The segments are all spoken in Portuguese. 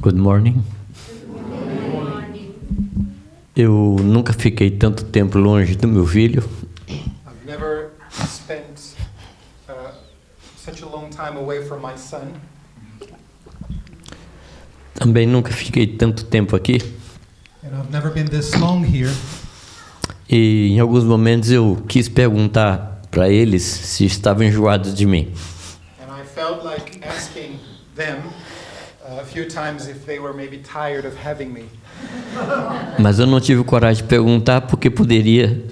Good morning. Eu nunca fiquei tanto tempo longe do meu filho. I've never spent such a long time away from my son. Também nunca fiquei tanto tempo aqui. And I've never been this long here. E em alguns momentos eu quis perguntar para eles se estavam enjoados de mim. And I felt like asking them a few times if they were maybe tired of having me. Mas eu não tive coragem de perguntar porque poderia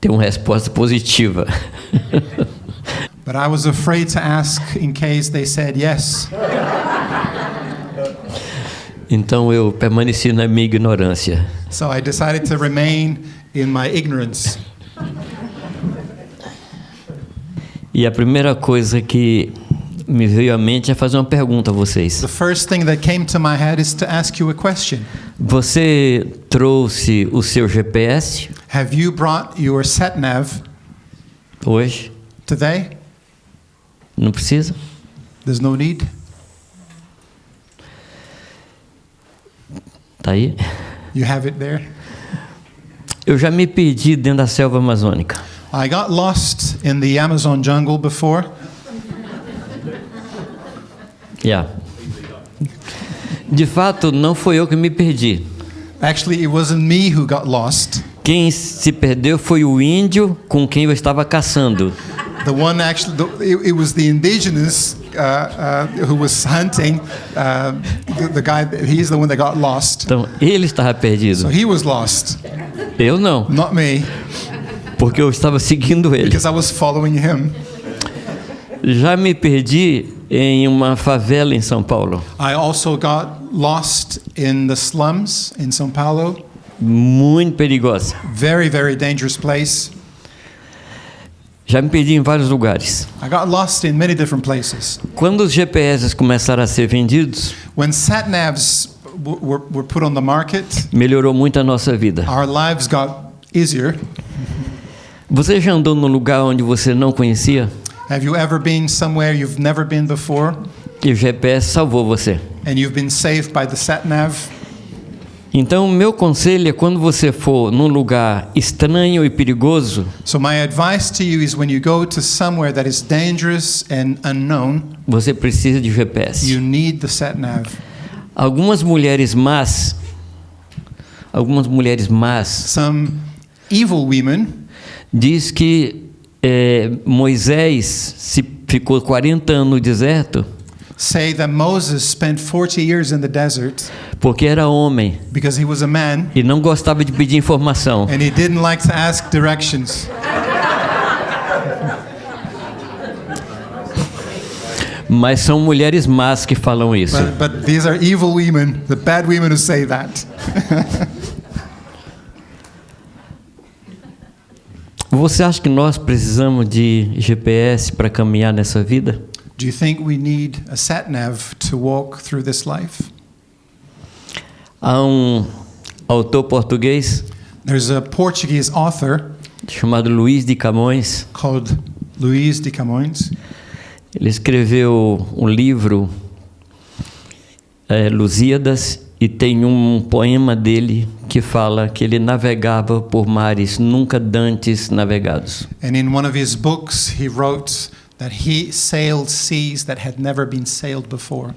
ter uma resposta positiva. But I was afraid to ask in case they said yes. Então eu permaneci na minha ignorância. So I decided to remain in my ignorance. E a primeira coisa que me veio à mente é fazer uma pergunta a vocês. The first thing that came to my head is to ask you a question. Você trouxe o seu GPS Have you brought your sat-nav hoje? today? Não precisa? There's no need. Tá aí? You have it there. Eu já me perdi dentro da selva amazônica. I got lost in the Amazon jungle before. Yeah. De fato, não foi eu que me perdi. Actually, it wasn't me who got lost. Quem se perdeu foi o índio com quem eu estava caçando. The one actually, it was the indigenous who was hunting. The guy, he's the one that got lost. Então, ele estava perdido. So he was lost, Eu não, not me, porque eu estava seguindo ele. because I was following him. Já me perdi em uma favela em São Paulo. I also got lost in the slums in São Paulo. Muito perigosa. Very, very dangerous place. Já me perdi em vários lugares. I got lost in many different places. Quando os GPS começaram a ser vendidos, When sat-navs were put on the market, melhorou muito a nossa vida. our lives got easier. Você já andou num lugar onde você não conhecia? Have you ever been somewhere you've never been before, E o GPS salvou você. and you've been saved by the sat-nav? Então, meu conselho é quando você for num lugar estranho e perigoso, So my advice to you is when you go to somewhere that is dangerous and unknown, você precisa de GPS. you need the sat-nav. Algumas mulheres más, Some evil women diz que Moisés ficou 40 anos no deserto say that Moses spent 40 years in the desert porque era homem because he was a man e não gostava de pedir informação. and he didn't like to ask directions. Mas são mulheres más que falam isso. But these are evil women, the bad women who say that. Você acha que nós precisamos de GPS para caminhar nessa vida? Do you think we need a sat-nav to walk through this life? Há um autor português There's a Portuguese author chamado Luís de Camões. called Luís de Camões. Ele escreveu um livro, Lusíadas, e tem um poema dele que fala que ele navegava por mares nunca dantes navegados. And in one of his books he wrote that he sailed seas that had never been sailed before.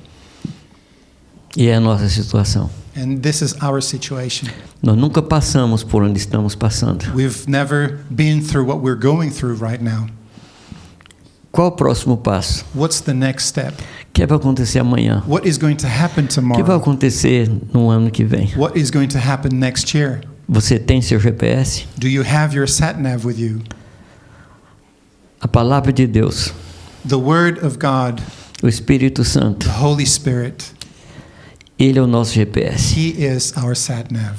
E é a nossa situação. And this is our situation. Nós nunca passamos por onde estamos passando. We've never been through what we're going through right now. Qual o próximo passo? What's the next step? O que vai acontecer amanhã? What is going to happen O que vai tomorrow? acontecer no ano que vem? What is going to happen next year? Você tem seu GPS? Do you have your sat-nav with you? A palavra de Deus, The Word of God, o Espírito Santo, the Holy Spirit, Ele é o nosso GPS. He is our sat-nav.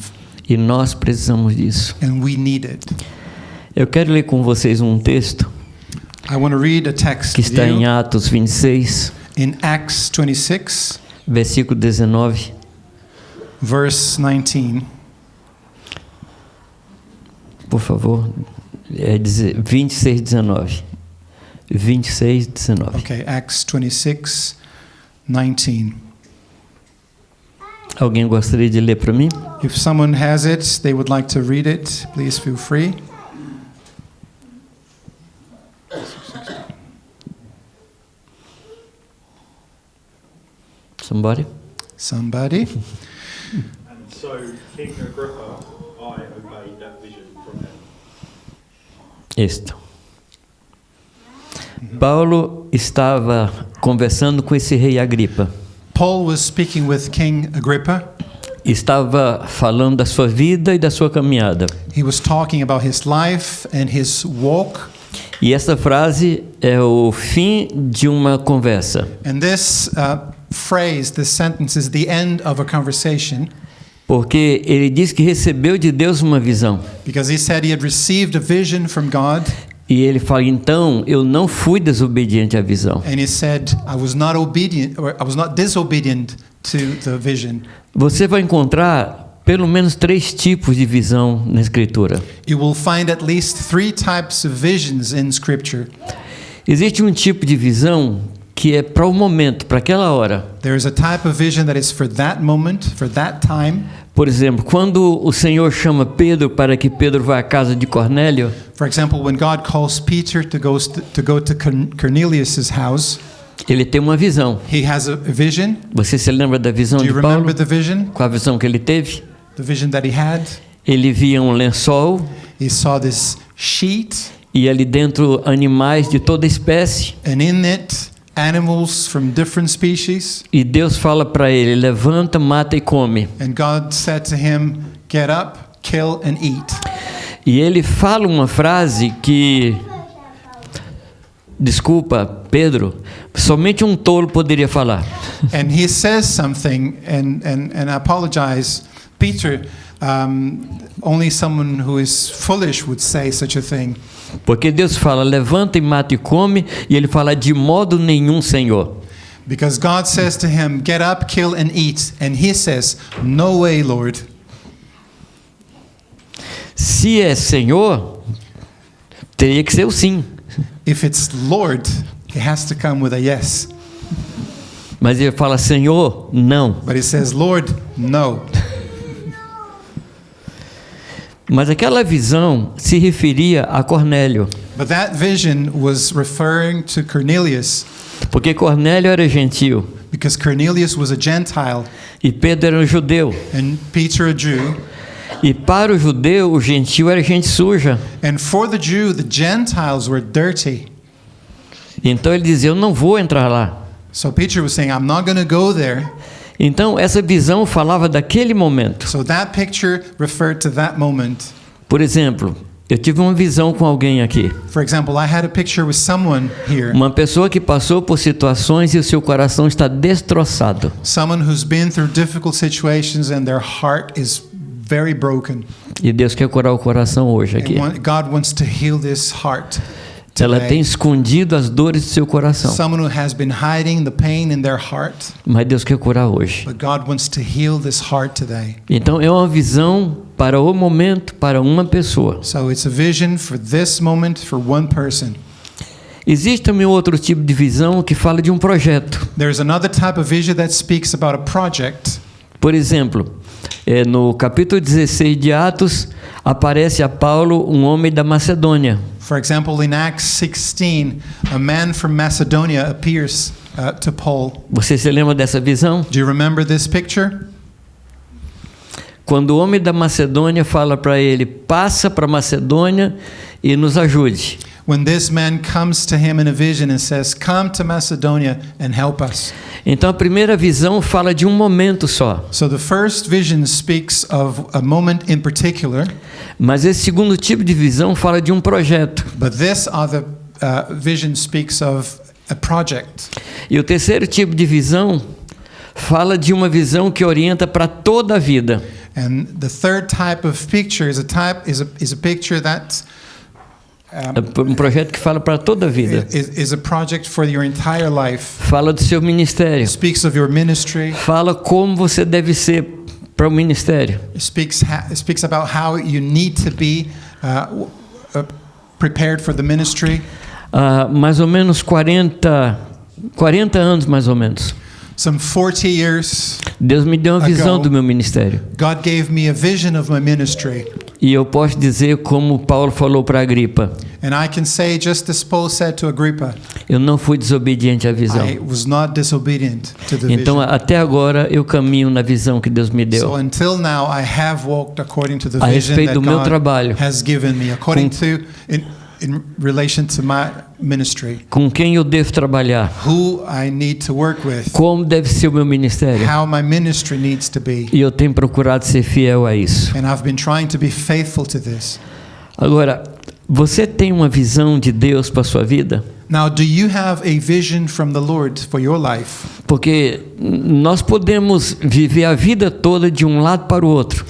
E nós precisamos disso. And we need it. Eu quero ler com vocês um texto I want to read a text que with está em you Atos 26, in Acts 26, versículo 19. verse 19. Por favor, 26, 19. 26, 19. Okay, Acts 26, 19. Alguém gostaria de ler para mim? If someone has it, they would like to read it, please feel free. Somebody? Somebody? And so King Agrippa, I obeyed that vision from heaven. Isto. Paulo estava conversando com esse rei Agripa. Paul was speaking with King Agrippa. Estava falando da sua vida e da sua caminhada. He was talking about his life and his walk. E essa frase é o fim de uma conversa. And this phrase, this sentence, is the end of a conversation. Porque ele diz que recebeu de Deus uma visão. Because he said he had received a vision from God. E ele fala, então, eu não fui desobediente à visão. And he said, I was not obedient, or I was not disobedient to the vision. Você vai encontrar pelo menos 3 tipos de visão na Escritura. You will find at least 3 types of visions in Scripture. Existe um tipo de visão que é para o momento, para aquela hora. There is a type of vision that is for that moment, for that time. Por exemplo, quando o Senhor chama Pedro para que Pedro vá à casa de Cornélio, For example, when God calls Peter to go to Cornelius's house, ele tem uma visão. he has a vision. Você se lembra da visão Do de you Paulo? remember the vision? Qual a visão que ele teve? The vision that he had? Ele via um lençol He saw this sheet, e ali dentro animais de toda espécie. and in it, animals from different species. E Deus fala para ele, levanta, mata e come. And God said to him, get up, kill and eat. E ele fala uma frase que, desculpa, Pedro, somente um tolo poderia falar. And he says something, and I apologize, Peter, only someone who is foolish would say such a thing. Porque Deus fala, levanta e mata e come, e ele fala, de modo nenhum, Senhor. Because God says to him, get up, kill and eat. And he says, no way, Lord. Se é Senhor, teria que ser o sim. If it's Lord, it has to come with a yes. Mas ele fala, Senhor, não. But he says, Lord, no. Mas aquela visão se referia a Cornélio. But that vision was referring to Cornelius, Porque Cornélio era gentil because Cornelius was a Gentile e Pedro era um judeu. and Peter a Jew. E para o judeu, o gentil era gente suja. And for the Jew, the Gentiles were dirty. Então ele dizia, eu não vou entrar lá. So Peter was saying, I'm not going to go there. Então essa visão falava daquele momento. So that picture referred to that moment. Por exemplo, eu tive uma visão com alguém aqui. For example, I had a picture with someone here. Uma pessoa que passou por situações e o seu coração está destroçado. Someone who's been through difficult situations and their heart is very broken. E Deus quer curar o coração hoje aqui. And God wants to heal this heart. Ela today. tem escondido as dores do seu coração. Someone who has been hiding the pain in their heart, Mas Deus quer curar hoje. but God wants to heal this heart today. Então é uma visão para o momento, para uma pessoa. So it's a vision for this moment for one person. Existe também outro tipo de visão que fala de um projeto. There's another type of vision that speaks about a project. Por exemplo, no capítulo 16 de Atos, aparece a Paulo um homem da Macedônia. For example, in Acts 16, a man from Macedonia appears to Paul. Você se lembra dessa visão? Do you remember this picture? Quando o homem da Macedônia fala para ele, passa para a Macedônia e nos ajude. When this man comes to him in a vision and says, come to Macedonia and help us. Então a primeira visão fala de um momento só. So the first vision speaks of a moment in particular, Mas esse segundo tipo de visão fala de um projeto. but this other vision speaks of a project. E o terceiro tipo de visão fala de uma visão que orienta para toda a vida. And the third type of picture is a picture that Um projeto que fala para toda a vida. is a project for your entire life. Fala do seu ministério. It speaks of your ministry. Fala como você deve ser para o ministério. It speaks about how you need to be prepared for the ministry. Mais ou menos 40 anos mais ou menos. Some 40 years, Deus me deu uma visão Ago. do meu ministério. God gave me a vision of my ministry. E eu posso dizer como Paulo falou para Agripa, And I can say, just as Paul said to Agrippa, eu não fui desobediente à visão. I was not disobedient to the Então, vision. até agora, eu caminho na visão que Deus me So deu. until now, I have walked according to the A vision respeito that do meu God trabalho. has given me, according to, in relation to my ministry, Com quem eu devo trabalhar? who I need to work with, Como deve ser o meu ministério? how my ministry needs to be. E eu tenho procurado ser fiel a isso. And I've been trying to be faithful to this. Agora, você tem uma visão de Deus para a sua vida? Now, do you have a vision from the Lord for your life? Porque nós podemos viver a vida toda de um lado para o outro.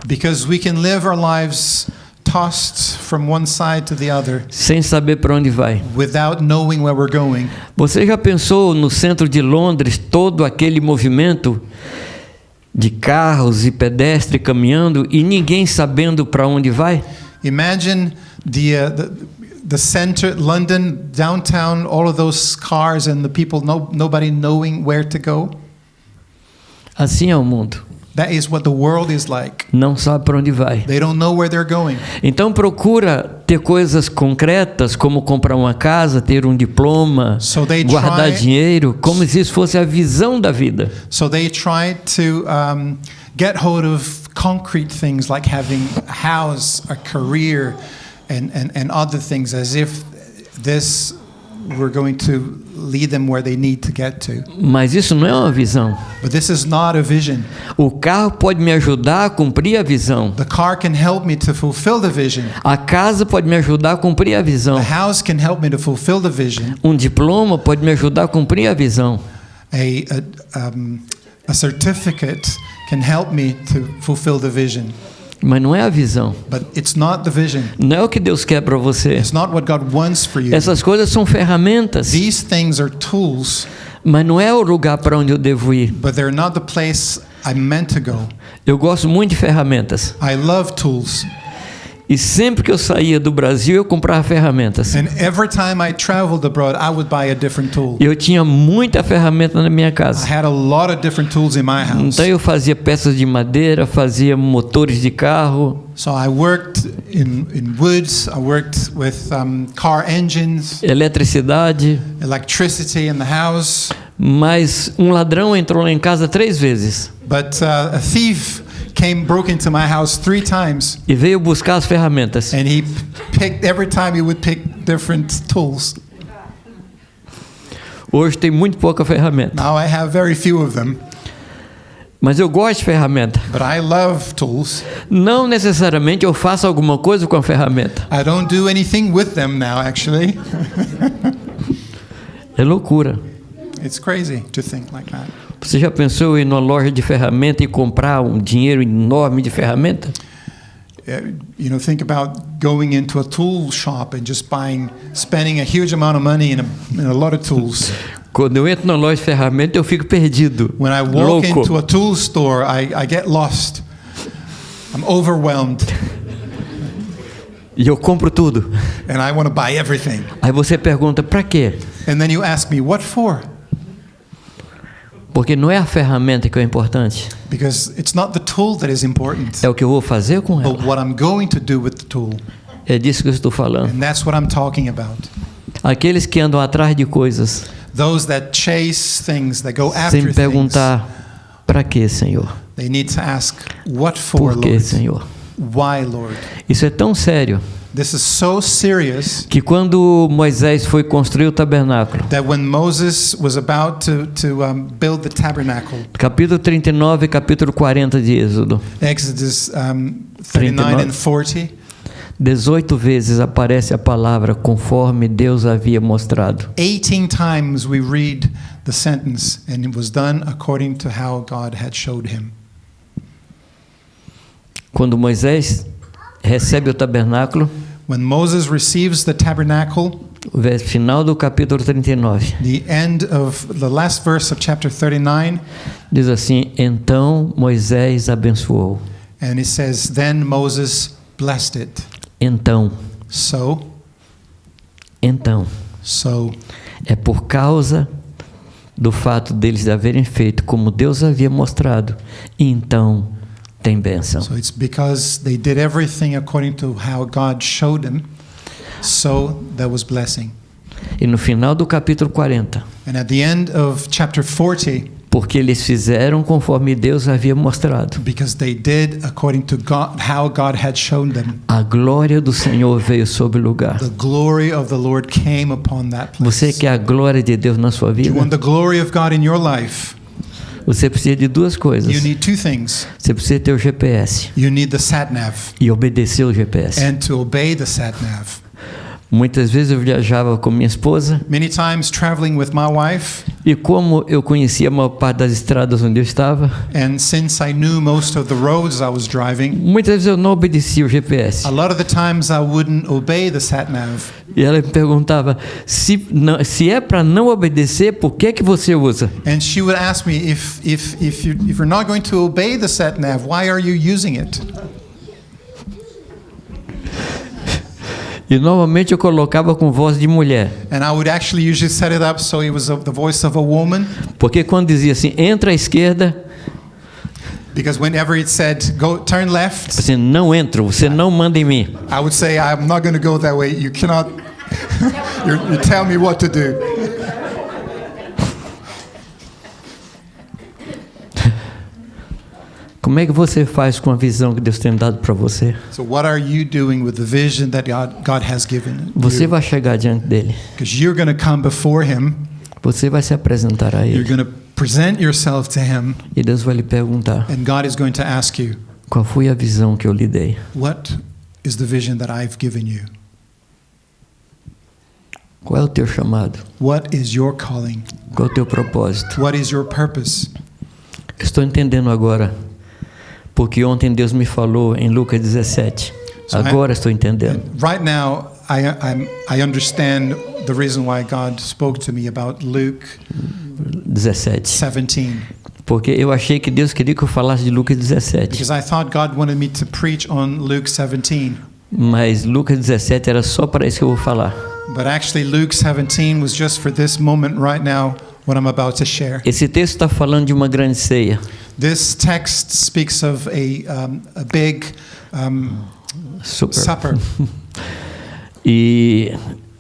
Because we can live our lives tossed from one side to the other Sem saber para onde vai. without knowing where we're going. Você já pensou no centro de Londres todo aquele movimento de carros e pedestres caminhando e ninguém sabendo para onde vai? Imagine the center, London, downtown, all of those cars and the people, nobody knowing where to go. Assim é o mundo. That is what the world is like. Não sabe para onde vai. They don't know where they're going. Então procura ter coisas concretas, como comprar uma casa, ter um diploma, So they guardar try- dinheiro, como se isso fosse a visão da vida. So they try to get hold of concrete things like having a house, a career, and other things as if this were going to lead them where they need to get to. Mas isso não é uma visão. But this is not a vision. O carro pode me ajudar a cumprir a visão. The car can help me to fulfill the vision. A casa pode me ajudar a cumprir a visão. The house can help me to fulfill the vision. Um diploma pode me ajudar a cumprir a visão. A certificate can help me to fulfill the vision. Mas não é a visão. But it's not the vision. Não é o que Deus quer para você. It's not what God wants for you. Essas coisas são ferramentas, These things are tools, mas não é o lugar para onde eu devo ir. but they're not the place I'm meant to go. Eu gosto muito de ferramentas. I love tools. E sempre que eu saía do Brasil, eu comprava ferramentas. And every time I traveled abroad, I would buy a different tool. Eu tinha muita ferramenta na minha I casa. had a lot of different tools in my house. Então eu fazia peças de madeira, fazia motores de carro, So I worked in woods, I worked with car engines, eletricidade. electricity in the house. Mas um ladrão entrou lá em casa 3 vezes But a thief broke into my house 3 times, e veio buscar as ferramentas. and every time he would pick different tools. Hoje tem muito pouca ferramenta. Now I have very few of them, Mas eu gosto de ferramenta. but I love tools. Não necessariamente eu faço alguma coisa com a ferramenta. I don't do anything with them now, actually. É loucura. It's crazy to think like that. Você já pensou em ir numa loja de ferramenta e comprar um dinheiro enorme de ferramenta? Think about going into a tool shop and just spending a huge amount of money in a lot of tools. Quando eu entro na loja de ferramenta, eu fico perdido. When I walk Louco. into a tool store, I get lost. I'm overwhelmed, E eu compro tudo. and I want to buy everything. Aí você pergunta, para quê? And then you ask me, what for? Porque não é a ferramenta que é importante. Because it's not the tool that is important, É o que eu vou fazer com ela. but what I'm going to do with the tool. É disso que eu estou falando. And that's what I'm talking about. Aqueles que andam atrás de coisas, Those that chase things, that go sem after things, perguntar, para quê, Senhor? they need to ask, what for, Por quê, Lord? Senhor? Why, Lord? Isso é tão sério This is so serious que quando Moisés foi construir o tabernáculo, that when Moses was about to build the tabernacle, capítulo 39 e capítulo 40 de Êxodo, Exodus 39 and 40, 18 vezes aparece a palavra conforme Deus havia mostrado. 18 times we read the sentence, and it was done according to how God had showed him. Quando Moisés recebe o tabernáculo, When Moses receives the tabernacle, o final do capítulo 39, the end of the last verse of chapter 39, diz assim: então Moisés abençoou. and it says, then Moses blessed it. Então, So é por causa do fato deles haverem feito como Deus havia mostrado, e então tem bênção. So it's because they did everything according to how God showed them, so there was blessing. E no final do capítulo 40, And at the end of chapter 40, porque eles fizeram conforme Deus havia mostrado, because they did according to God, how God had shown them, a glória do Senhor veio sobre o lugar. the glory of the Lord came upon that Você place. quer a glória de Deus na sua Do you vida? want the glory of God in your life? Você precisa de duas coisas. You need two things. Você precisa ter o GPS You need the sat-nav e obedecer o GPS. and to obey the sat-nav. Muitas vezes eu viajava com minha esposa Many times traveling with my wife, e como eu conhecia a maior parte das estradas onde eu estava, and since I knew most of the roads I was driving, muitas vezes eu não obedecia o GPS. a lot of the times I wouldn't obey the sat-nav. E ela me perguntava, se é para não obedecer, por que você usa? And she would ask me, if you're not going to obey the sat-nav, why are you using it? E normalmente eu colocava com voz de mulher, And I would actually usually set it up so it was the voice of a woman, porque quando dizia assim, entra à esquerda, because whenever it said, turn left, assim, não entro, você não manda em mim. I would say, I'm not going to go that way. You cannot, you tell me what to do. Como é que você faz com a visão que Deus tem dado para você? So what are you doing with the vision that God has given Você you? vai chegar diante dele. Because you're going to come before him. Você vai se apresentar a You're ele. going to present yourself to him, E Deus vai lhe perguntar, and God is going to ask you, qual foi a visão que eu lhe dei? what is the vision that I've given you? Qual é o teu chamado? What is your calling? Qual é o teu propósito? What is your purpose? Estou entendendo agora, porque ontem Deus me falou em Lucas 17. Agora estou entendendo. Right now, I understand the reason why God spoke to me about Luke 17. 17. Porque eu achei que Deus queria que eu falasse de Lucas 17. Because I thought God wanted me to preach on Luke 17. Mas Lucas 17 era só para isso que eu vou falar. But actually, Luke 17 was just for this moment right now, what I'm about to share. Esse texto está falando de uma grande ceia. This text speaks of a big Super. supper. E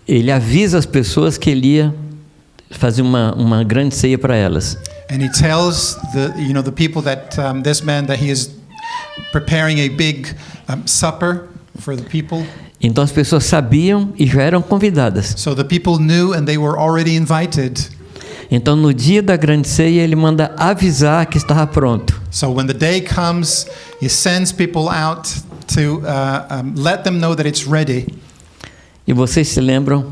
ele avisa as pessoas que ele ia fazer uma grande ceia para elas. And he tells the people that this man that he is preparing a big supper for the people. Então as pessoas sabiam e já eram convidadas. So the people knew and they were already invited. Então no dia da grande ceia ele manda avisar que estava pronto. So when the day comes, he sends people out to let them know that it's ready. E vocês se lembram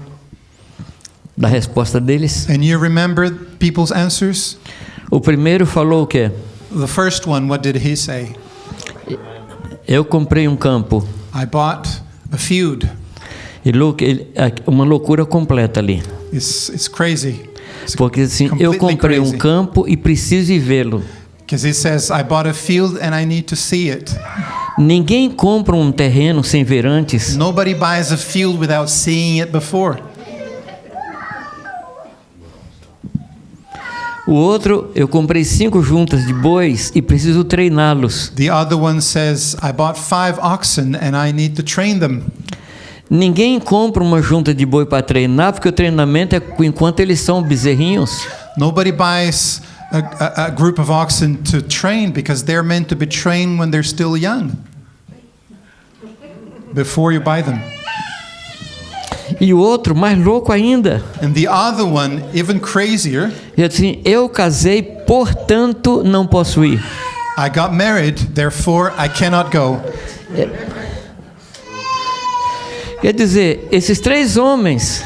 da resposta deles? And you remember people's answers? O primeiro falou o quê? The first one, what did he say? Eu comprei um campo. I bought a field. E uma loucura completa ali. It's crazy. It's Porque assim, eu completely comprei um crazy. campo e preciso ir vê-lo. Because he says, I bought a field and I need to see it. Ninguém compra um terreno sem ver antes. Nobody buys a field without seeing it before. O outro, eu comprei 5 juntas de bois e preciso treiná-los. The other one says, I bought 5 oxen and I need to train them. Ninguém compra uma junta de boi para treinar, porque o treinamento é enquanto eles são bezerrinhos. Nobody buys a group of oxen to train because they're meant to be trained when they're still young. Before you buy them. E o outro, mais louco ainda, And the other one, even crazier, ele disse assim, eu casei, portanto não posso ir. I got married, therefore I cannot go. Quer dizer, esses 3 homens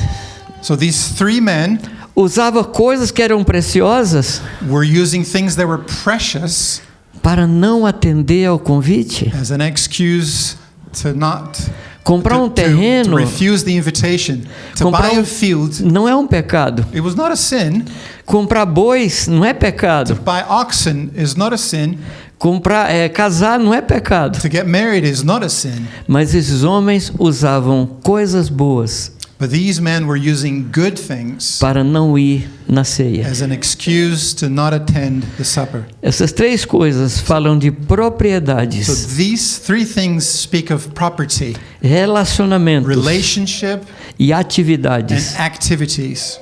So these 3 men usavam coisas que eram preciosas were using things that were precious para não atender ao convite. as an excuse to not Comprar um to terreno refuse the invitation. To Comprar buy um- a field, não é um pecado. it was not a sin. Comprar bois não é pecado. To buy oxen is not a sin. Casar não é pecado. To get married is not a sin. Mas esses homens usavam coisas boas But these men were using good things para não ir na ceia. as an excuse to not attend the supper. Essas três coisas falam de So propriedades, these three things speak of property, relacionamentos relationship, e and atividades. activities.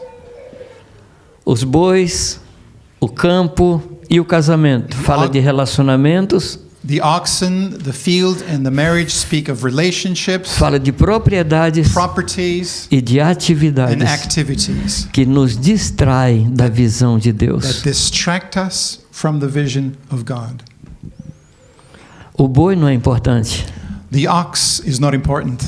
Os bois, o campo e o casamento. Fala de relacionamentos, The oxen, the field, and the marriage speak of relationships, fala de propriedades properties, e de and atividades activities que nos distraem da visão de that Deus. distract us from the vision of God. O boi não é importante. The ox is not important,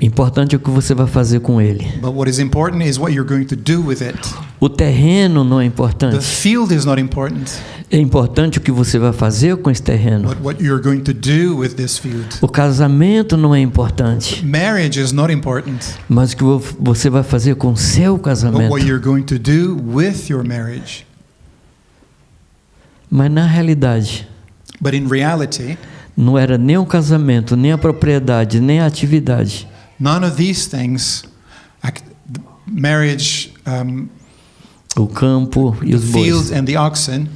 Importante é o que você vai fazer com ele. but what is important is what you're going to do with it. O terreno não é The importante. field is not important, É importante o que você vai fazer com esse terreno. but what you're going to do with this field. O casamento não é importante, Marriage is not important, mas o que você vai fazer com o seu but casamento. what you're going to do with your marriage. Mas na realidade, But in reality, não era nem o casamento, nem a propriedade, nem a atividade. none of these things, marriage, O campo e the os bois. field, and the oxen,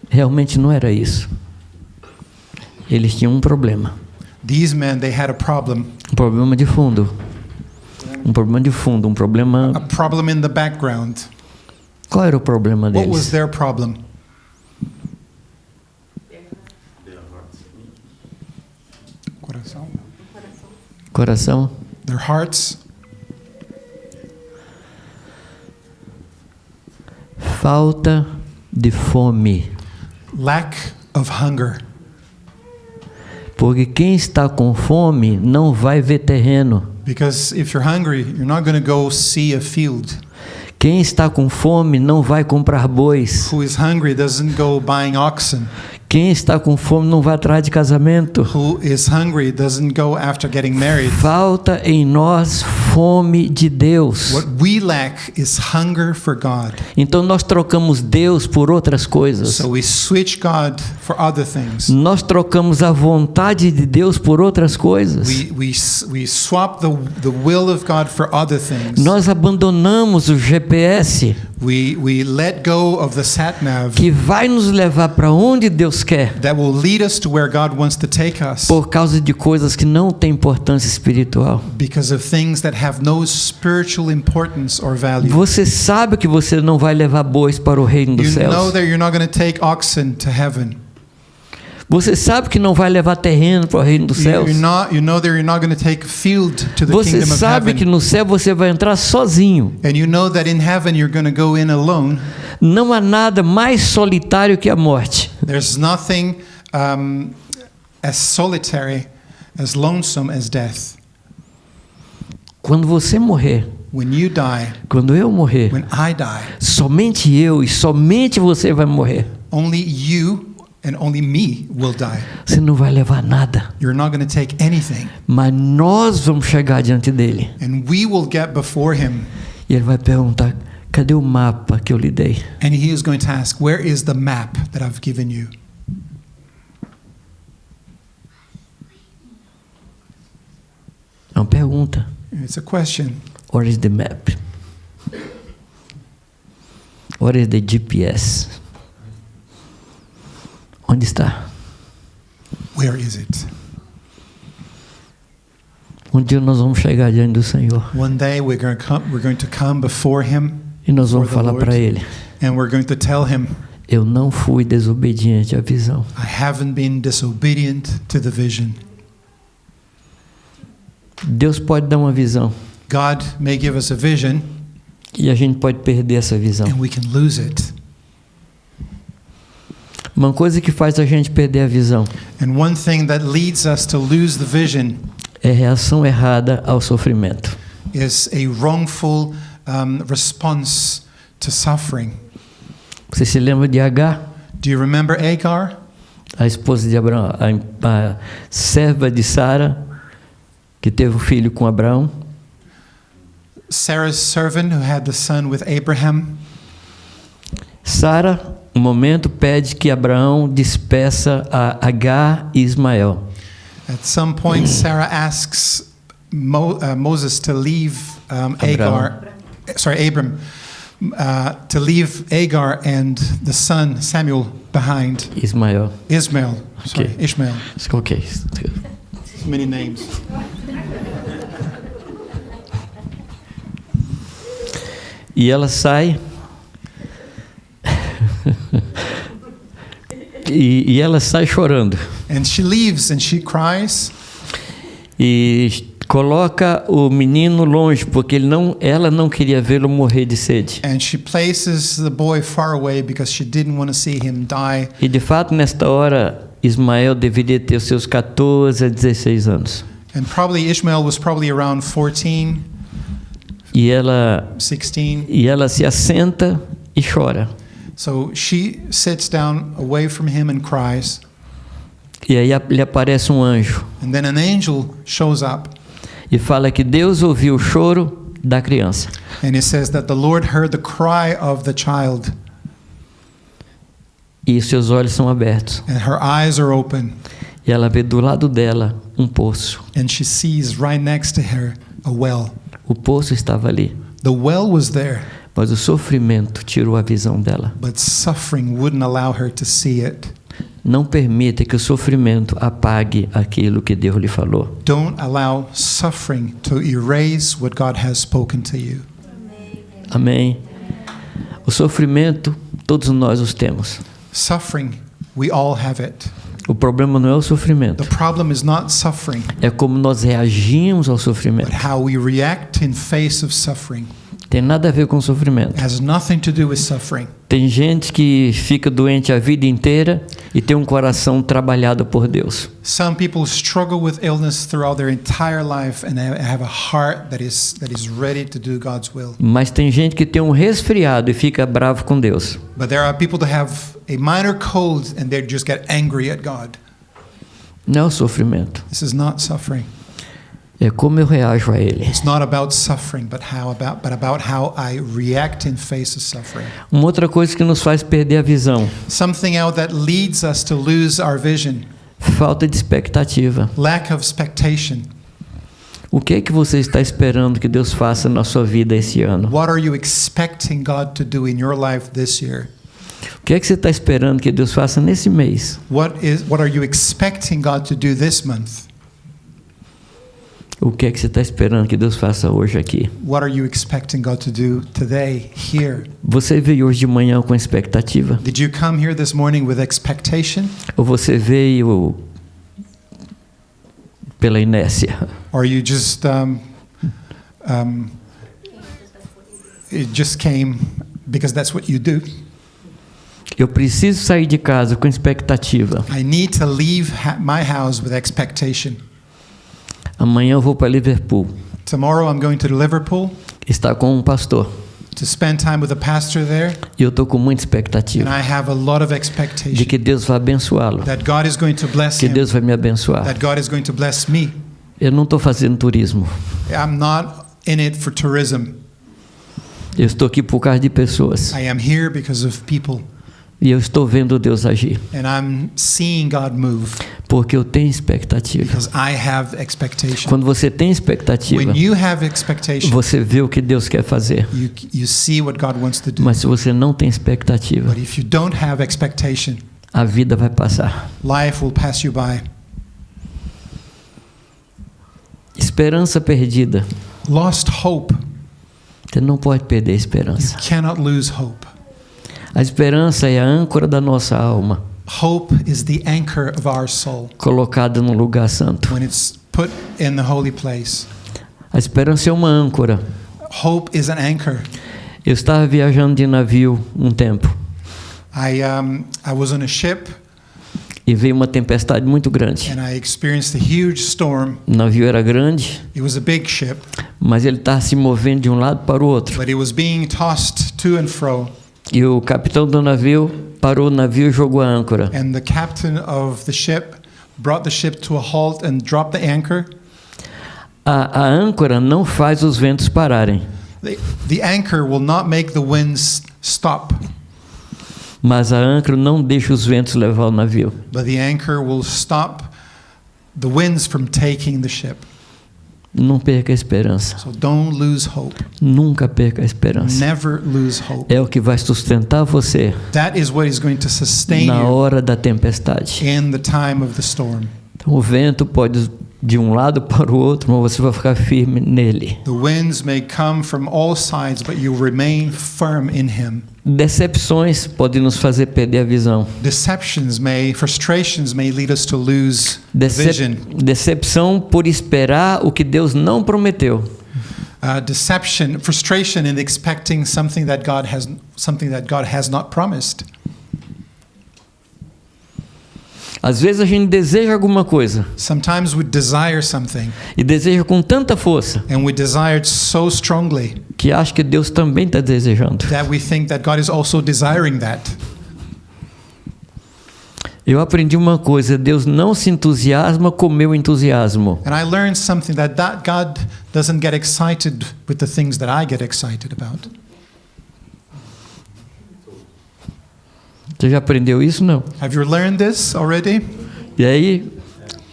Realmente não era isso. Eles tinham um problema. these men, they had a problem De fundo. Um problema de fundo, um a problema... problem in the background. Qual era o problema What was deles? their problem? Coração. Coração. Their hearts, Falta de fome. lack of hunger. Porque quem está com fome não vai ver terreno. Because if you're hungry, you're not going to go see a field. Quem está com fome não vai comprar bois. Who is hungry doesn't go buying oxen. Quem está com fome não vai atrás de casamento. Who is hungry doesn't go after getting married. Falta em nós fome de Deus. What we lack is hunger for God. Então nós trocamos Deus por outras coisas. So we switch God for other things. Nós trocamos a vontade de Deus por outras coisas. We swap the will of God for other things. Nós abandonamos o GPS We let go of the sat-nav que vai nos levar para onde Deus quer, that will lead us to where God wants to take us por causa de coisas que não têm importância espiritual. because of things that have no spiritual importance or value. Você sabe que você não vai levar bois para o reino dos You know céus. that you're not going to take oxen to heaven. Você sabe que não vai levar terreno para o reino dos céus. You know that you're not going to take field to the Você kingdom of sabe que heaven. no céu você vai entrar sozinho. And you know that in heaven you're going to go in alone. Não há nada mais solitário que a morte. There's nothing as solitary, as lonesome as death. Quando você morrer, When you die, quando eu morrer, when I die, somente eu e somente você vai morrer. only you and only me will die. Você não vai levar nada. You're not going to take anything. Mas nós vamos chegar diante dele. And we will get before him. E ele vai perguntar: cadê o mapa que eu lhe dei? And he is going to ask, where is the map that I've given you? É uma pergunta. It's a question. What is the map? What is the GPS? Onde está? Where is it? Um dia nós vamos chegar diante do Senhor One day we're going to come before him, e nós vamos For the falar Lord. para ele: and we're going to tell him, eu não fui desobediente à visão. I haven't been disobedient to the vision. Deus pode dar uma visão God may give us a vision e a gente pode perder essa visão. and we can lose it. Uma coisa que faz a gente perder a visão And one thing that leads us to lose the vision é a reação errada ao sofrimento. is a wrongful response to suffering. Você se lembra de Agar, Do you remember Agar? a esposa de Abraão, a serva de Sara, que teve um filho com Abraão? Sarah's servant who had the son with Abraham. Sara, um momento, pede que Abraão despeça a Agar e Ismael. At some point, Sarah asks Moses to leave Abram, to leave Agar and the son Samuel behind. Ismael. Ishmael. Ok. So many names. E ela sai. e ela sai chorando. And she leaves and she cries. E coloca o menino longe, porque ela não queria vê-lo morrer de sede. And she places the boy far away because she didn't want to see him die. E de fato, nesta hora, Ismael deveria ter os seus 14 a 16 anos. And probably Ishmael was probably around 14, E ela 16. se assenta e chora. So she sits down away from him and cries. E aí lhe aparece um anjo And then an angel shows up. e fala que Deus ouviu o choro da criança. And it says that the Lord heard the cry of the child. E seus olhos são abertos. And her eyes are open. E ela vê do lado dela um poço. And she sees right next to her a well. O poço estava ali, The well was there, mas o sofrimento tirou a visão dela. but suffering wouldn't allow her to see it. Não permita que o sofrimento apague aquilo que Deus lhe falou. Don't allow suffering to erase what God has spoken to you. Amém? O sofrimento, todos nós os temos. Suffering, we all have it. O problema não é o sofrimento, The problem is not suffering, é como nós reagimos ao but sofrimento. how we react in face of suffering. Tem nada a ver com sofrimento. It has nothing to do with suffering. Tem gente que fica doente a vida inteira e tem um coração trabalhado por Deus. Some people struggle with illness throughout their entire life and have a heart that is ready to do God's will. Mas tem gente que tem um resfriado e fica bravo com Deus. But there are people that have a minor cold and they just get angry at God. Não é o sofrimento, This is not suffering. é como eu reajo a ele. It's not about suffering, but about how I react in face of suffering. Uma outra coisa que nos faz perder a visão, Something else that leads us to lose our vision, falta de expectativa. lack of expectation. O que é que você está esperando que Deus faça na sua vida esse ano? What are you expecting God to do in your life this year? O que é que você está esperando que Deus faça nesse mês? What are you expecting God to do this month? O que é que você está esperando que Deus faça hoje aqui? What are you expecting God to do today, here? Você veio hoje de manhã com expectativa? Did you come here this morning with expectation? Ou você veio pela inércia? Or you just it just came because that's what you do? Eu preciso sair de casa com expectativa. I need to leave my house with expectation. Amanhã eu vou para Liverpool. Tomorrow I'm going to Liverpool Está com um pastor. to spend time with a pastor there, E eu estou com muita and expectativa I have a lot of de expectation que Deus vai abençoá-lo, that God is going to bless que him, Deus vai me abençoar. that God is going to bless me. Eu não estou fazendo turismo. I'm not in it for tourism. Eu estou aqui por causa de pessoas. I am here because of people, E eu estou vendo Deus agir. and I'm seeing God move Porque eu tenho expectativa. because I have expectation. Quando você tem expectativa, When you have expectation, você vê o que Deus quer fazer. you see what God wants to do. Mas se você não tem expectativa, But if you don't have expectation, a vida vai passar. life will pass you by. Esperança perdida. Lost hope. Você não pode perder a You esperança. cannot lose hope. A esperança é a âncora da nossa alma, Hope is the anchor of our soul colocada no lugar santo. when it's put in the holy place. A esperança é uma âncora. Hope is an anchor. Eu estava viajando de navio um tempo I was on a ship e veio uma tempestade muito grande. and I experienced a huge storm. O navio era grande, It was a big ship, mas ele estava se movendo de um lado para o outro. but it was being tossed to and fro. E o capitão do navio parou o navio e jogou a âncora. And the captain of the ship brought the ship to a halt and dropped the anchor. A âncora não faz os ventos pararem, The anchor will not make the winds stop, mas a âncora não deixa os ventos levar o navio. but the anchor will stop the winds from taking the ship. Não perca a esperança. So don't lose hope. Nunca perca a esperança. Never lose hope. É o que vai sustentar você That is what is going to sustain na you hora da tempestade. in the time of the storm. Então, o vento pode de um lado para o outro, mas você vai ficar firme nele. The winds may come from all sides, but you remain firm in him. Decepções podem nos fazer perder a visão. Frustrations may lead us to lose vision. Decepção por esperar o que Deus não prometeu. Frustration in expecting something that God has not promised. Às vezes a gente deseja alguma coisa. Sometimes we desire something. E deseja com tanta força. And we desire it so strongly. Que acha que Deus também está desejando. That we think that God is also desiring that. Eu aprendi uma coisa: Deus não se entusiasma com meu entusiasmo. And I learned something that God doesn't get excited with the things that I get excited about. Você já aprendeu isso, não? Have you learned this already? E aí,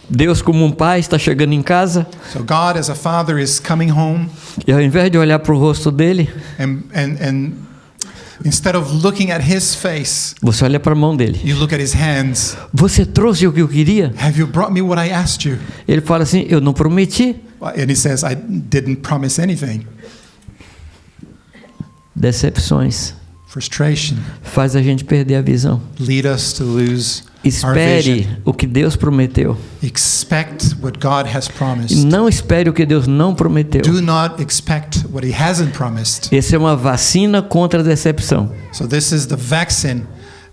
Deus como um pai está chegando em casa. So God as a father is coming home. E ao invés de olhar para o rosto dele, and instead of looking at his face, você olha para a mão dele. you look at his hands. Você trouxe o que eu queria? Have you brought me what I asked you? Ele fala assim: eu não prometi. And he says, I didn't promise anything. Decepções Frustration faz a gente perder a visão. lead us to lose our Espere vision. o que Deus prometeu. Expect what God has E promised. não espere o que Deus não prometeu. Do not expect what he hasn't promised. Essa é uma vacina contra a decepção. So this is the vaccine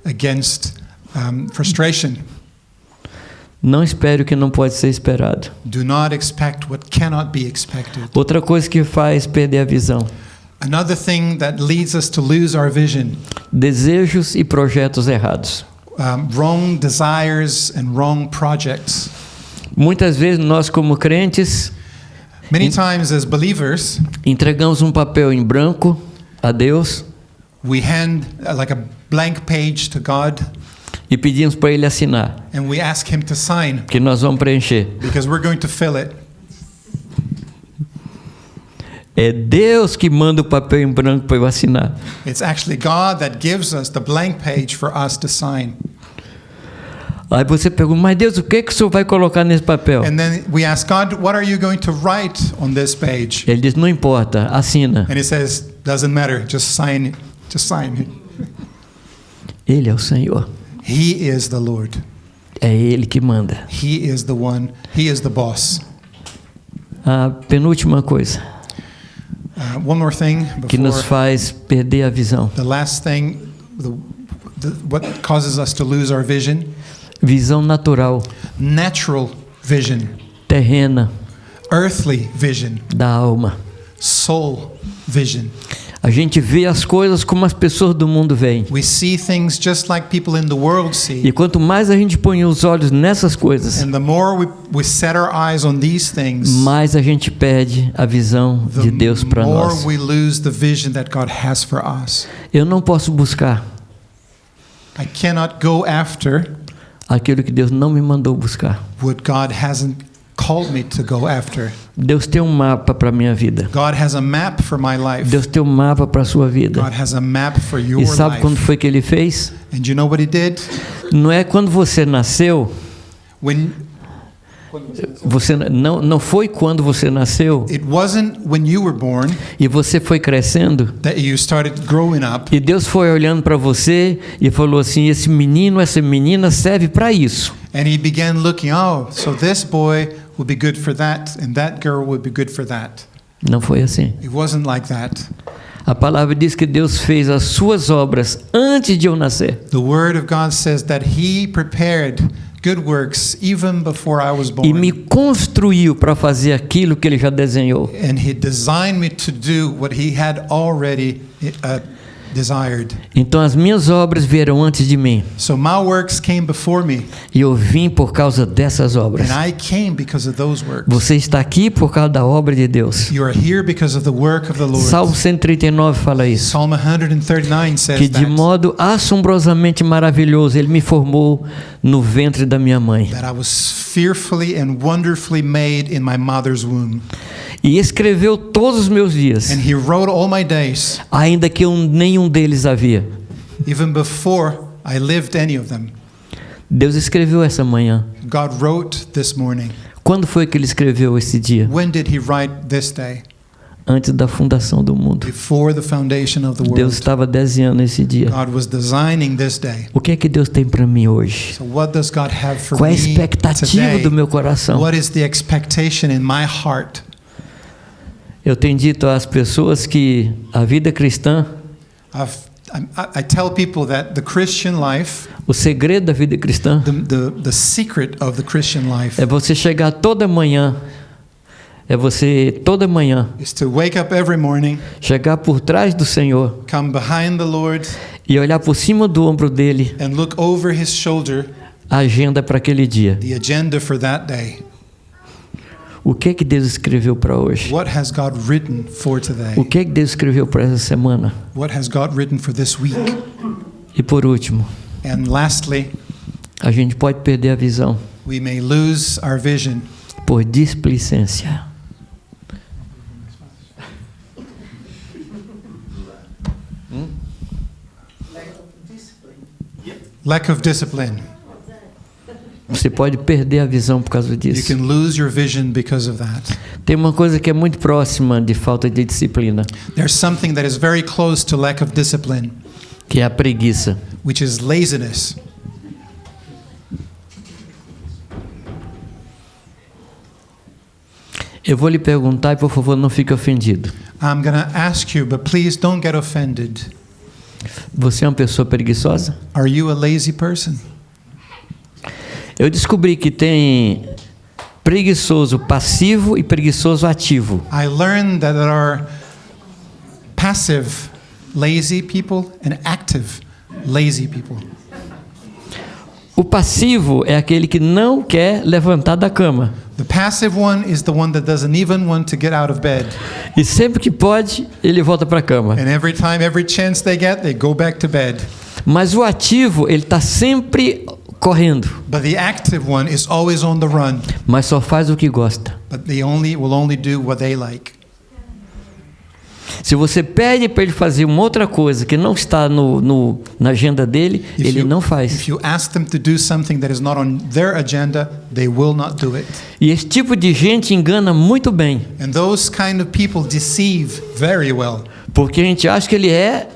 against frustration. Não espere o que não pode ser esperado. Do not expect what cannot be expected. Outra coisa que faz perder a visão: Another thing that leads us to lose our vision. desejos e projetos errados. Wrong desires and wrong projects. Muitas vezes nós, como crentes, Many times as believers, entregamos um papel em branco a Deus we hand like a blank page to God e pedimos para Ele assinar, and we ask him to sign que nós vamos preencher. because we're going to fill it. É Deus que manda o papel em branco para eu assinar. It's actually God that gives us the blank page for us to sign. Aí você pergunta: mas Deus, o que o Senhor vai colocar nesse papel? And then we ask God, what are you going to write on this page? Ele diz: não importa, assina. And he says, doesn't matter, just sign it. Just sign it. Ele é o Senhor. He is the Lord. É Ele que manda. He is the one. He is the boss. A penúltima coisa One more thing que nos before faz perder a visão: the last thing, what causes us to lose our vision? visão natural, Natural vision, terrena, earthly vision, da alma. soul vision. A gente vê as coisas como as pessoas do mundo veem. We see things just like people in the world see. E quanto mais a gente põe os olhos nessas coisas, And the more we set our eyes on these things, mais a gente perde a visão de Deus the para more nós. we lose the vision that God has for us. Eu não posso buscar I cannot go after aquilo que Deus não me mandou buscar. what God hasn't called me to go after. Deus tem um mapa para a minha vida. God has a map for my life. Deus tem um mapa para a sua vida. God has a map for your E sabe life. quando foi que Ele fez? And you know what he did? Não é quando você nasceu. When Você não foi quando você nasceu it wasn't when you were born e você foi crescendo that you started growing up e Deus foi olhando para você e falou assim: esse menino, essa menina serve para isso. and he began looking, oh, so this boy would be good for that and that girl would be good for that. Não foi assim. It wasn't like that. A palavra diz que Deus fez as suas obras antes de eu nascer. The word of God says that he prepared good works even before I was E me born. construiu para fazer aquilo que Ele já desenhou. And he designed me to do what he had already desired. Então as minhas obras vieram antes de mim. So my works came before me, E eu vim por causa dessas obras. and I came because of those works. Você está aqui por causa da obra de Deus. You are here because of the work of the Lord. Salmo 139 fala isso. Psalm 139 Que says de modo assombrosamente maravilhoso Ele me formou no ventre da minha mãe. that I was fearfully and wonderfully made in my mother's womb. E escreveu todos os meus dias, And he wrote all my days, ainda que nenhum deles havia. even before I lived any of them. Deus escreveu essa manhã. God wrote this morning. Quando foi que Ele escreveu esse dia? When did he write this day? Antes da fundação do mundo. Before the foundation of the Deus world. estava desenhando esse dia. God was designing this day. O que é que Deus tem para mim hoje? So what does God have for Qual é a me expectativa today? do meu coração? What is the expectation in my heart? Eu tenho dito às pessoas que a vida cristã, I tell people that the Christian life, o segredo da vida cristã, the secret of the Christian life é você chegar toda manhã, is to wake up every morning, chegar por trás do Senhor come behind the Lord, e olhar por cima do ombro dele and look over his shoulder, a agenda para aquele dia. the agenda for that day. O que é que Deus escreveu para hoje? What has God written for today? O que é que Deus escreveu para essa semana? What has God written for this week? E por último, And lastly, a gente pode perder a visão we may lose our vision por displicência. lack of discipline. Você pode perder a visão por causa You disso. can lose your vision because of that. Tem uma coisa que é muito próxima de falta de disciplina, There's something that is very close to lack of discipline, que é a preguiça. which is laziness. Eu vou lhe perguntar e por favor não fique ofendido. I'm going to ask you, but please don't get offended. Você é uma pessoa preguiçosa? Are you a lazy person? Eu descobri que tem preguiçoso passivo e preguiçoso ativo. I learned that there are passive lazy people and active lazy people. O passivo é aquele que não quer levantar da cama. The passive one is the one that doesn't even want to get out of bed. E sempre que pode, ele volta para a cama. And every time, every chance they get, they go back to bed. Mas o ativo, ele está sempre correndo, But the active one is always on the run. mas só faz o que gosta. But they will only do what they like. Se você pede para ele fazer uma outra coisa que não está na agenda dele, ele não faz. If you ask them to do something that is not on their agenda, they will not do it. E esse tipo de gente engana muito bem, And those kind of people deceive very well, porque a gente acha que ele é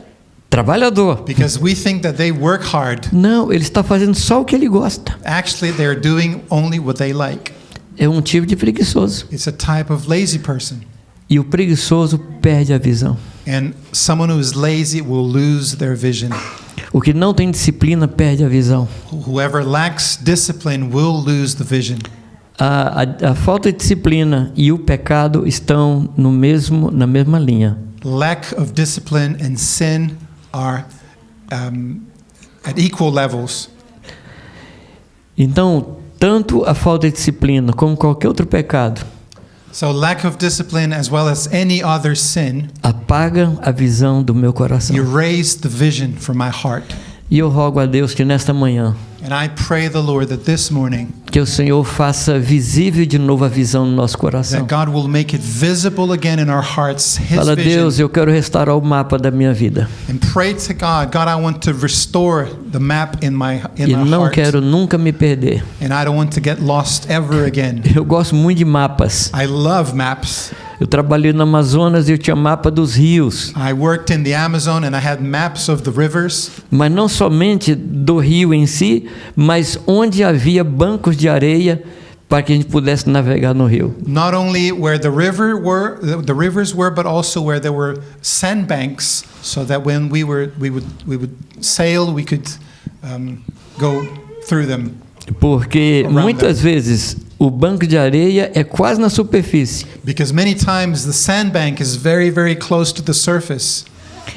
trabalhador. because we think that they work hard. Não, ele está fazendo só o que ele gosta. Actually, they're doing only what they like. É um tipo de preguiçoso. It's a type of lazy person. E o preguiçoso perde a visão. And someone who is lazy will lose their vision. O que não tem disciplina perde a visão. Whoever lacks discipline will lose the vision. A falta de disciplina e o pecado estão na mesma linha. Lack of discipline and sin are at equal levels. Então, tanto a falta de disciplina como qualquer outro pecado So lack of discipline as well as any other sin apaga a visão do meu coração. erase the vision from my heart. E eu rogo a Deus que nesta manhã, And I pray the Lord that this morning que o Senhor faça visível de novo a visão no nosso coração. that God will make it visible again in our hearts, His Fala, Deus, vision. eu quero restaurar o mapa da minha vida. And pray to God, God, I want to restore the map in my E não heart. quero nunca me perder. And I don't want to get lost ever again. Eu gosto muito de mapas. I love maps. Eu trabalhei no Amazonas e eu tinha mapa dos rios. I worked in the Amazon and I had maps of the rivers, Mas não somente do rio em si, mas onde havia bancos de areia para que a gente pudesse navegar no rio. not only where the rivers were, but also where there were sandbanks, so that when we would sail, we could go through them. Porque Around muitas vezes o banco de areia é quase na superfície. Because many times the sandbank is very, very close to the surface.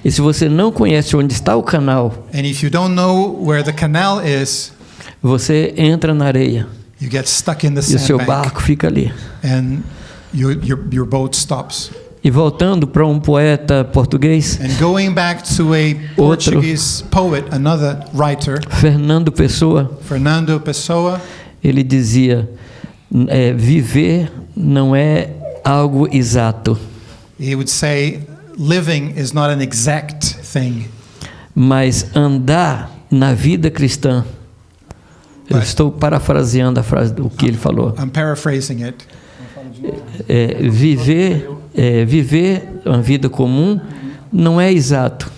E se você não conhece onde está o canal, And if you don't know where the canal is, você entra na areia you get stuck in the e o seu sandbank barco fica ali. and your boat stops. E voltando para um poeta português, And going back to a Portuguese poet, another writer, Fernando Pessoa, Fernando Pessoa, ele dizia: viver não é algo exato, he would say, living is not an exact thing, mas andar na vida cristã. Eu estou parafraseando a frase do que ele falou. I'm paraphrasing it. Viver uma vida comum não é exato,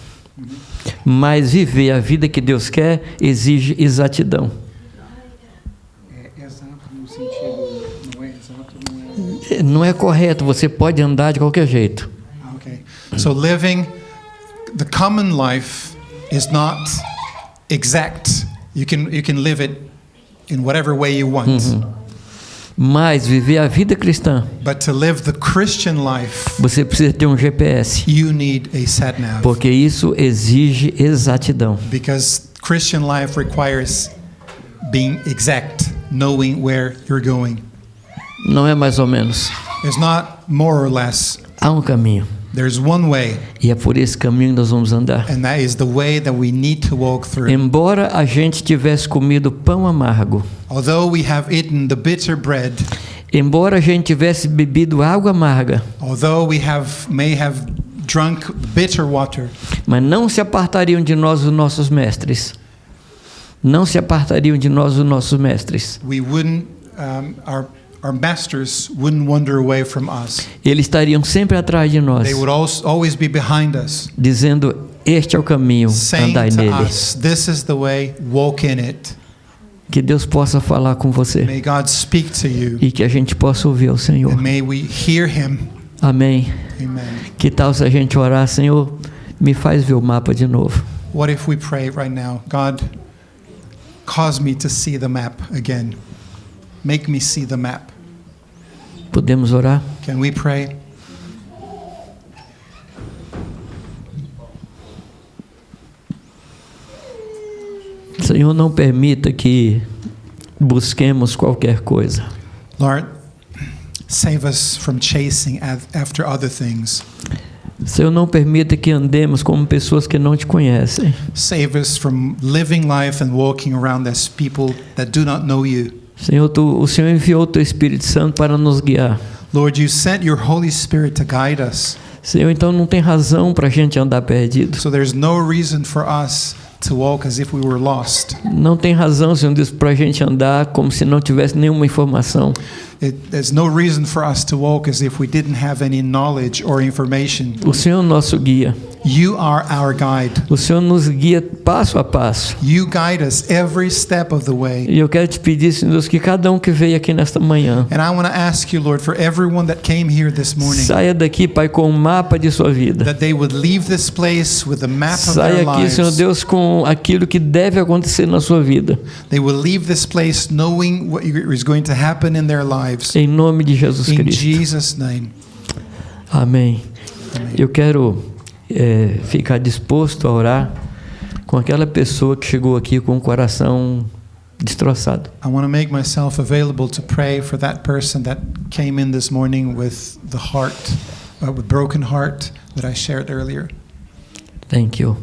mas viver a vida que Deus quer exige exatidão. É exato no sentido, não é exato, Não é correto, você pode andar de qualquer jeito. Okay. So living the common life is not exact. You can live it in whatever way you want. Mas viver a vida cristã, But to live the Christian life, você precisa ter um GPS, you need a sat nav. porque isso exige exatidão. Because Christian life requires being exact, knowing where you're going. Não é mais ou menos. It's not more or less. Há um caminho, There's one way, e é por esse caminho que nós vamos andar. and that is the way that we need to walk through. Embora a gente tivesse comido pão amargo, Although we have eaten the bitter bread, embora a gente tivesse bebido água amarga, although we may have drunk bitter water, mas não se apartariam de nós os nossos mestres. Não se apartariam de nós os nossos mestres. we wouldn't, our masters wouldn't wander away from us. Eles estariam sempre atrás de nós, They would always be behind us, dizendo: este é o caminho, saying andai to nele. us, this is the way, walk in it. Que Deus possa falar com você May God speak to you, e que a gente possa ouvir ao Senhor. and may we hear Him. Amém. Amen. Que tal se a gente orar: Senhor, me faz ver o mapa de novo. What if we pray right now? God, cause me to see the map again. Make me see the map. Podemos orar? Can we pray? Senhor, não permita que busquemos qualquer coisa. Lord, save us from chasing after other things. Senhor, não permita que andemos como pessoas que não te conhecem. Save us from living life and walking around as people that do not know you. Senhor, o Senhor enviou o teu Espírito Santo para nos guiar. Lord, you sent your Holy Spirit to guide us. Senhor, então não tem razão para a gente andar perdido. So there's no reason for us to walk as if we were lost. Não tem razão, Senhor Deus, para a gente andar como se não tivesse nenhuma informação. There's no reason for us to walk as if we didn't have any knowledge or information. O Senhor é o nosso guia. You are our guide. O Senhor nos guia passo a passo. You guide us every step of the way. E eu quero te pedir, Senhor Deus, que cada um que veio aqui nesta manhã And I want to ask you, Lord, for everyone that came here this morning, saia daqui, Pai, com o mapa de sua vida. that they would leave this place with the map of Saia their aqui, Senhor lives. Deus, com aquilo que deve acontecer na sua vida. They will leave this place knowing what is going to happen in their lives. Em nome de Jesus In Cristo. Jesus' name. Amém. Amen. Eu quero ficar disposto a orar com aquela pessoa que chegou aqui com o coração destroçado. I want to make myself available to pray for that person that came in this morning with the heart, with broken heart that I shared earlier. Thank you.